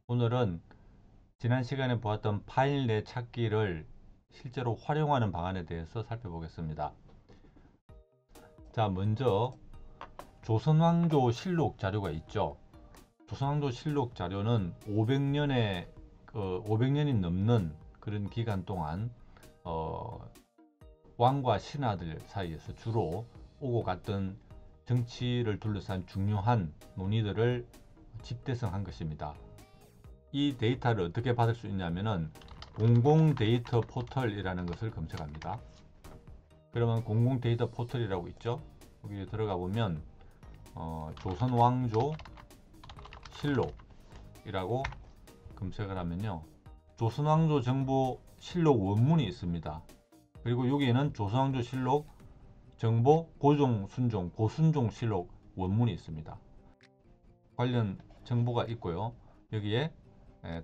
오늘은 지난 시간에 보았던 파일 내 찾기를 실제로 활용하는 방안에 대해서 살펴보겠습니다. 자, 먼저 조선왕조 실록 자료가 있죠. 조선왕조 실록 자료는 500년이 넘는 그런 기간 동안 왕과 신하들 사이에서 주로 오고 갔던 정치를 둘러싼 중요한 논의들을 집대성한 것입니다. 이 데이터를 어떻게 받을 수 있냐면은 공공 데이터 포털이라는 것을 검색합니다. 그러면 공공 데이터 포털이라고 있죠. 여기 들어가 보면 조선 왕조 실록이라고 검색을 하면요, 조선 왕조 정보 실록 원문이 있습니다. 그리고 여기에는 조선 왕조 실록 정보 고종 순종 고순종 실록 원문이 있습니다. 관련 정보가 있고요. 여기에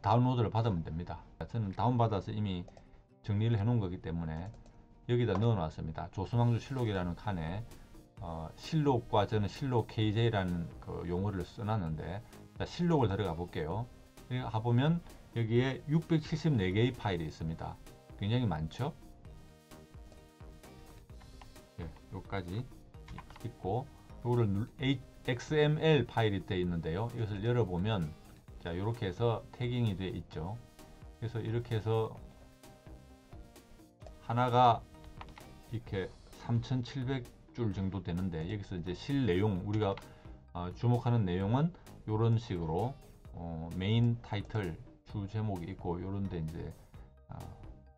다운로드를 받으면 됩니다. 저는 다운받아서 이미 정리를 해 놓은 거기 때문에 여기다 넣어 놨습니다. 조선왕조 실록이라는 칸에 실록과 저는 실록 KJ라는 그 용어를 써놨는데, 실록을 들어가 볼게요. 가보면 여기에 674개의 파일이 있습니다. 굉장히 많죠. 여기까지 있고, 이거를 XML 파일이 되어 있는데요. 이것을 열어보면 자, 이렇게 해서 태깅이 되어 있죠. 그래서 이렇게 해서 하나가 이렇게 3700줄 정도 되는데, 여기서 이제 실 내용, 우리가 주목하는 내용은 이런 식으로 메인 타이틀 주 제목이 있고, 이런데 이제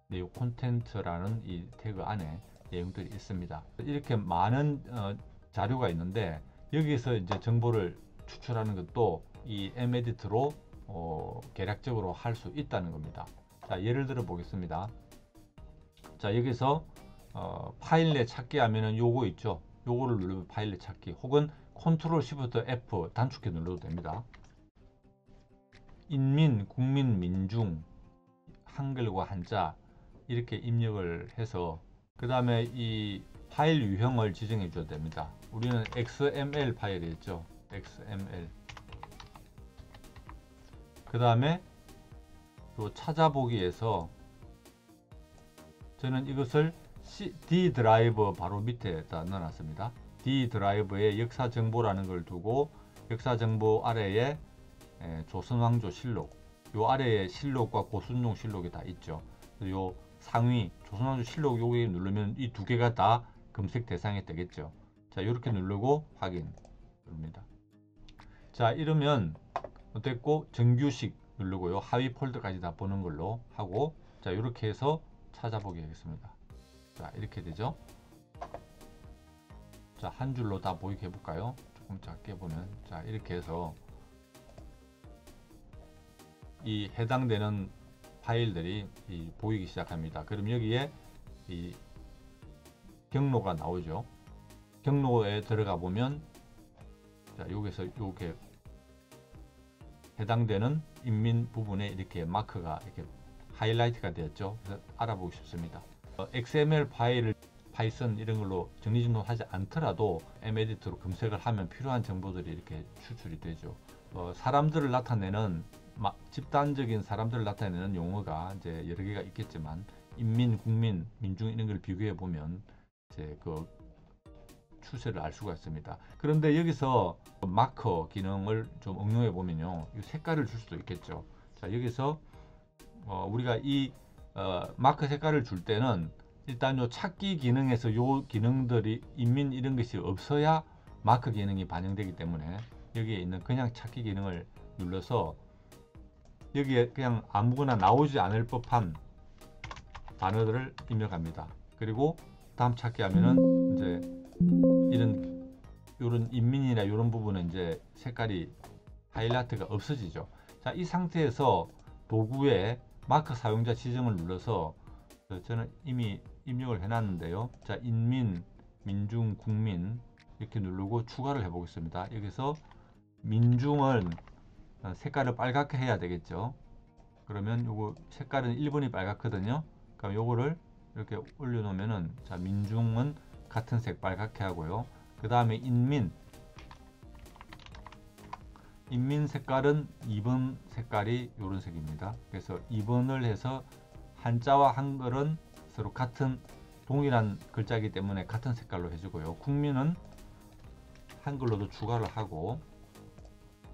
내용 콘텐츠라는 이 태그 안에 내용들이 있습니다. 이렇게 많은 자료가 있는데, 여기서 이제 정보를 추출하는 것도 이 Medigit로 계략적으로 할 수 있다는 겁니다. 자, 예를 들어 보겠습니다. 자, 여기서 파일 내 찾기 하면은 요거 있죠. 요거를 누르면 파일 내 찾기, 혹은 컨트롤 시프트 F 단축키 눌러도 됩니다. 인민, 국민, 민중, 한글과 한자 이렇게 입력을 해서 그 다음에 이 파일 유형을 지정해 줘야 됩니다. 우리는 XML 파일이었죠. XML. 그 다음에 또 찾아보기에서 저는 이것을 D 드라이브 바로 밑에다 넣어놨습니다. D 드라이브에 역사 정보라는 걸 두고, 역사 정보 아래에 조선왕조 실록, 요 아래에 실록과 고순종 실록이 다 있죠. 요 상위 조선왕조 실록 여기 누르면 이 두 개가 다 검색 대상이 되겠죠. 자, 이렇게 누르고 확인 누릅니다. 자, 이러면 됐고, 정규식 누르고요, 하위 폴더까지 다 보는 걸로 하고, 자, 이렇게 해서 찾아보기 하겠습니다. 자, 이렇게 되죠. 자, 한 줄로 다 보이게 해볼까요? 조금 작게 보면, 자, 이렇게 해서 이 해당되는 파일들이 보이기 시작합니다. 그럼 여기에 이 경로가 나오죠. 경로에 들어가 보면, 자, 여기서 이렇게 해당되는 인민 부분에 이렇게 마크가 이렇게 하이라이트가 되었죠. 그래서 알아보고 싶습니다. XML 파일을 파이썬 이런 걸로 정리정돈하지 않더라도 Medigit로 검색을 하면 필요한 정보들이 이렇게 추출이 되죠. 사람들을 나타내는 집단적인 사람들을 나타내는 용어가 이제 여러 개가 있겠지만, 인민, 국민, 민중 이런 걸 비교해 보면 이제 그 추세를 알 수가 있습니다. 그런데 여기서 마커 기능을 좀 응용해 보면요, 이 색깔을 줄 수도 있겠죠. 자, 여기서 우리가 이 마커 색깔을 줄 때는 일단 요 찾기 기능에서 요 기능들이 인민 이런 것이 없어야 마커 기능이 반영되기 때문에, 여기에 있는 그냥 찾기 기능을 눌러서 여기에 그냥 아무거나 나오지 않을 법한 단어들을 입력합니다. 그리고 다음 찾기 하면은 이제 이런 인민이나 이런 부분은 이제 색깔이 하이라이트가 없어지죠. 자, 이 상태에서 도구에 마크 사용자 지정을 눌러서, 저는 이미 입력을 해놨는데요. 자, 인민, 민중, 국민 이렇게 누르고 추가를 해보겠습니다. 여기서 민중은 색깔을 빨갛게 해야 되겠죠. 그러면 요거 색깔은 1번이 빨갛거든요. 그럼 요거를 이렇게 올려놓으면은, 자, 민중은 같은 색 빨갛게 하고요. 그 다음에 인민 색깔은 2번 색깔이 이런 색입니다. 그래서 2번을 해서 한자와 한글은 서로 같은 동일한 글자이기 때문에 같은 색깔로 해주고요. 국민은 한글로도 추가를 하고,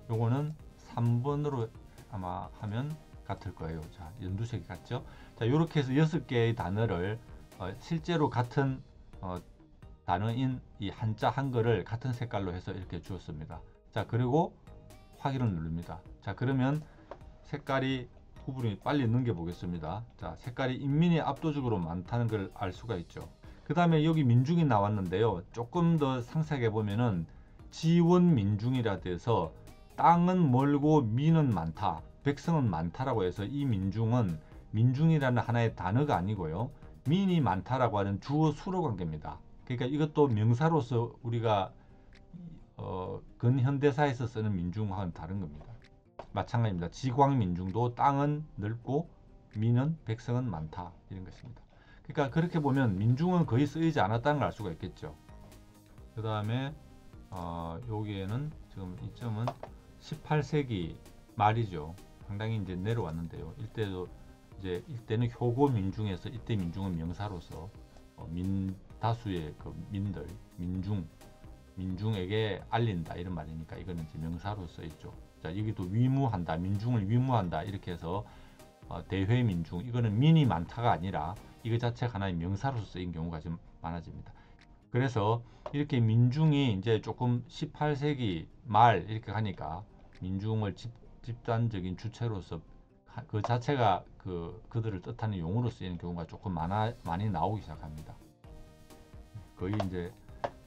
요거는 3번으로 아마 하면 같을 거예요. 자, 연두색이 같죠? 자, 이렇게 해서 6개의 단어를 실제로 같은 단어인 이 한자 한글을 같은 색깔로 해서 이렇게 주었습니다. 자, 그리고 확인을 누릅니다. 자, 그러면 색깔이 구분이 빨리 넘겨 보겠습니다. 자, 색깔이 인민이 압도적으로 많다는 걸 알 수가 있죠. 그 다음에 여기 민중이 나왔는데요. 조금 더 상세하게 보면은 지원 민중이라 돼서 땅은 멀고 민은 많다, 백성은 많다라고 해서 이 민중은 민중이라는 하나의 단어가 아니고요. 민이 많다라고 하는 주어 수로 관계입니다. 그러니까 이것도 명사로서 우리가 근현대사에서 쓰는 민중과는 다른 겁니다. 마찬가지입니다. 지광민중도 땅은 넓고 민은 백성은 많다, 이런 것입니다. 그러니까 그렇게 보면 민중은 거의 쓰이지 않았다는 걸 알 수가 있겠죠. 그 다음에 여기에는 지금 이 점은 18세기 말이죠. 상당히 이제 내려왔는데요. 이때는 효고 민중에서, 이때 민중은 명사로서 다수의 그 민들, 민중에게 알린다, 이런 말이니까 이거는 이제 명사로 써 있죠. 자, 여기도 위무한다, 민중을 위무한다, 이렇게 해서 대회민중, 이거는 민이 많다가 아니라 이거 자체가 하나의 명사로 쓰인 경우가 좀 많아집니다. 그래서 이렇게 민중이 이제 조금 18세기 말 이렇게 하니까 민중을 집단적인 주체로서 그 자체가 그들을 뜻하는 용어로 쓰이는 경우가 조금 많이 나오기 시작합니다. 거의 이제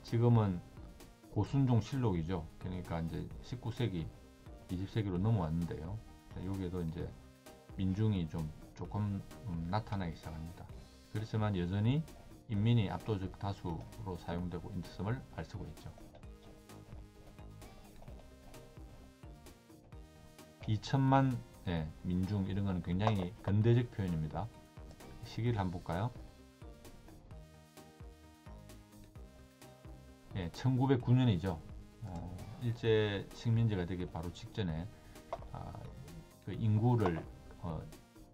지금은 고순종 실록이죠. 그러니까 이제 19세기, 20세기로 넘어왔는데요. 여기에도 이제 민중이 조금 나타나기 시작합니다. 그렇지만 여전히 인민이 압도적 다수로 사용되고 있음을 알 수가 있죠. 2천만 민중, 이런 거는 굉장히 근대적 표현입니다. 시기를 한번 볼까요? 1909년이죠. 일제 식민지가 되기 바로 직전에 그 인구를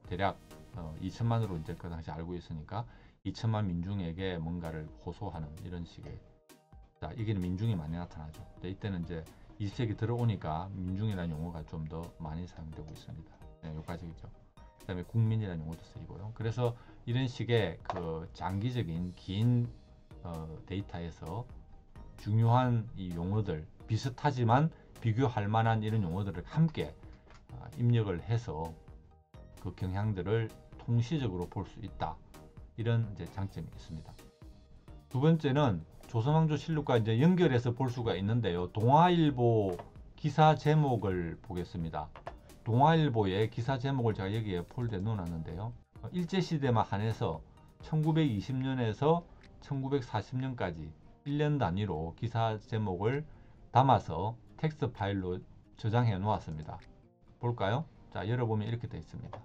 대략 2천만으로 이제 그 당시 알고 있으니까 2천만 민중에게 뭔가를 호소하는 이런 식의, 자, 이게 민중이 많이 나타나죠. 이때는 이제 20세기 들어오니까 민중이라는 용어가 좀 더 많이 사용되고 있습니다. 여기까지죠. 그 다음에 국민이라는 용어도 쓰이고요. 그래서 이런 식의 그 장기적인 긴 데이터에서 중요한 이 용어들, 비슷하지만 비교할 만한 이런 용어들을 함께 입력을 해서 그 경향들을 통시적으로 볼 수 있다, 이런 이제 장점이 있습니다. 두 번째는 조선왕조 실록과 이제 연결해서 볼 수가 있는데요. 동아일보 기사 제목을 보겠습니다. 동아일보의 기사 제목을 제가 여기에 폴더에 넣어놨는데요. 일제시대만 한해서 1920년에서 1940년까지 1년 단위로 기사 제목을 담아서 텍스트 파일로 저장해 놓았습니다. 볼까요? 자, 열어보면 이렇게 되어 있습니다.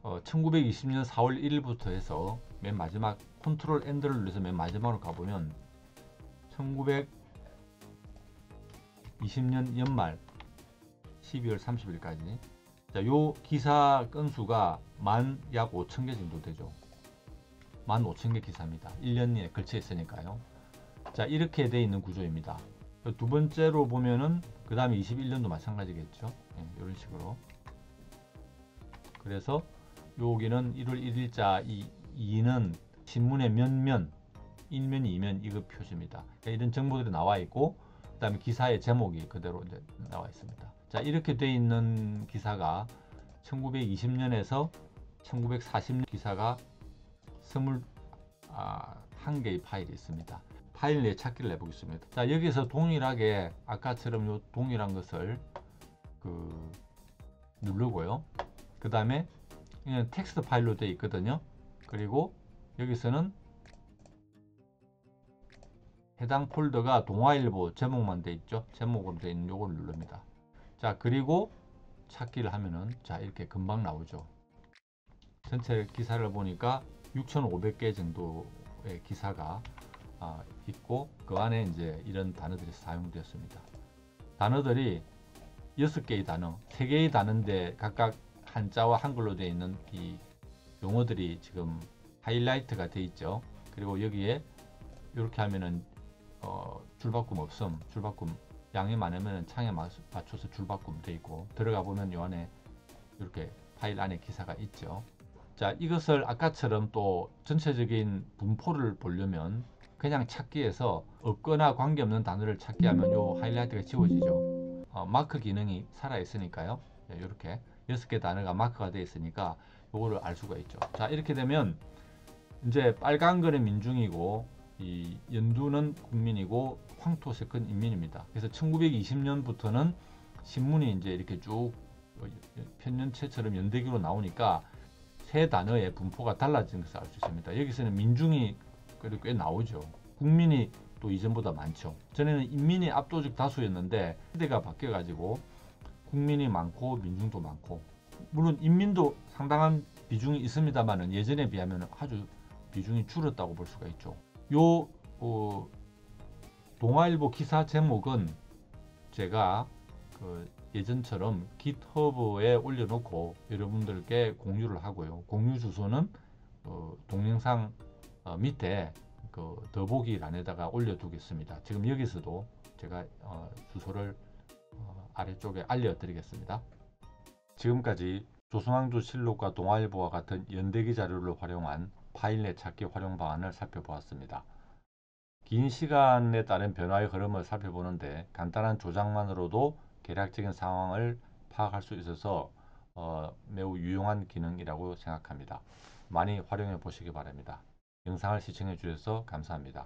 1920년 4월 1일부터 해서 맨 마지막 컨트롤 엔터를 눌러서 맨 마지막으로 가보면 1920년 연말 12월 30일까지, 자, 요 기사 건수가 약 5,000개 정도 되죠. 15,000개 기사입니다. 1년에 걸쳐 있으니까요. 자, 이렇게 돼 있는 구조입니다. 두 번째로 보면은 그 다음에 21년도 마찬가지겠죠. 이런 식으로. 그래서 여기는 1월 1일자 2는 신문의 면면, 1면, 2면 이거 표시입니다. 그러니까 이런 정보들이 나와 있고, 그 다음에 기사의 제목이 그대로 이제 나와 있습니다. 자, 이렇게 돼 있는 기사가 1920년에서 1940년 기사가 21개의 파일이 있습니다. 파일 내 찾기를 해보겠습니다. 자, 여기서 동일하게 아까처럼 요 동일한 것을 누르고요. 그 다음에 이는 텍스트 파일로 되어 있거든요. 그리고 여기서는 해당 폴더가 동아일보 제목만 되어 있죠. 제목으로 되어 있는 요걸 누릅니다. 자, 그리고 찾기를 하면은 자, 이렇게 금방 나오죠. 전체 기사를 보니까 6,500개 정도의 기사가 있고, 그 안에 이제 이런 단어들이 사용되었습니다. 단어들이 6개의 단어, 3개의 단어인데 각각 한자와 한글로 되어 있는 이 용어들이 지금 하이라이트가 되어 있죠. 그리고 여기에 이렇게 하면은 줄바꿈 없음, 줄바꿈 양이 많으면 창에 맞춰서 줄바꿈 되어 있고, 들어가 보면 요 안에 이렇게 파일 안에 기사가 있죠. 자, 이것을 아까처럼 또 전체적인 분포를 보려면 그냥 찾기에서 없거나 관계없는 단어를 찾기 하면 요 하이라이트가 지워지죠. 마크 기능이 살아 있으니까요. 이렇게 6개 단어가 마크가 되어 있으니까 요거를 알 수가 있죠. 자, 이렇게 되면 이제 빨간 거는 민중이고 이 연두는 국민이고 황토색은 인민입니다. 그래서 1920년부터는 신문이 이제 이렇게 쭉 편년체처럼 연대기로 나오니까 세 단어의 분포가 달라지는 것을 알 수 있습니다. 여기서는 민중이 그래도 꽤 나오죠. 국민이 또 이전보다 많죠. 전에는 인민이 압도적 다수였는데 시대가 바뀌어가지고 국민이 많고 민중도 많고, 물론 인민도 상당한 비중이 있습니다만 예전에 비하면 아주 비중이 줄었다고 볼 수가 있죠. 요 동아일보 기사 제목은 제가 예전처럼 GitHub에 올려놓고 여러분들께 공유를 하고요. 공유 주소는 동영상 밑에 더보기란에다가 올려두겠습니다. 지금 여기서도 제가 주소를 아래쪽에 알려드리겠습니다. 지금까지 조선왕조실록과 동아일보와 같은 연대기 자료를 활용한 파일넷 찾기 활용 방안을 살펴보았습니다. 긴 시간에 따른 변화의 흐름을 살펴보는데 간단한 조작만으로도 개략적인 상황을 파악할 수 있어서 매우 유용한 기능이라고 생각합니다. 많이 활용해 보시기 바랍니다. 영상을 시청해 주셔서 감사합니다.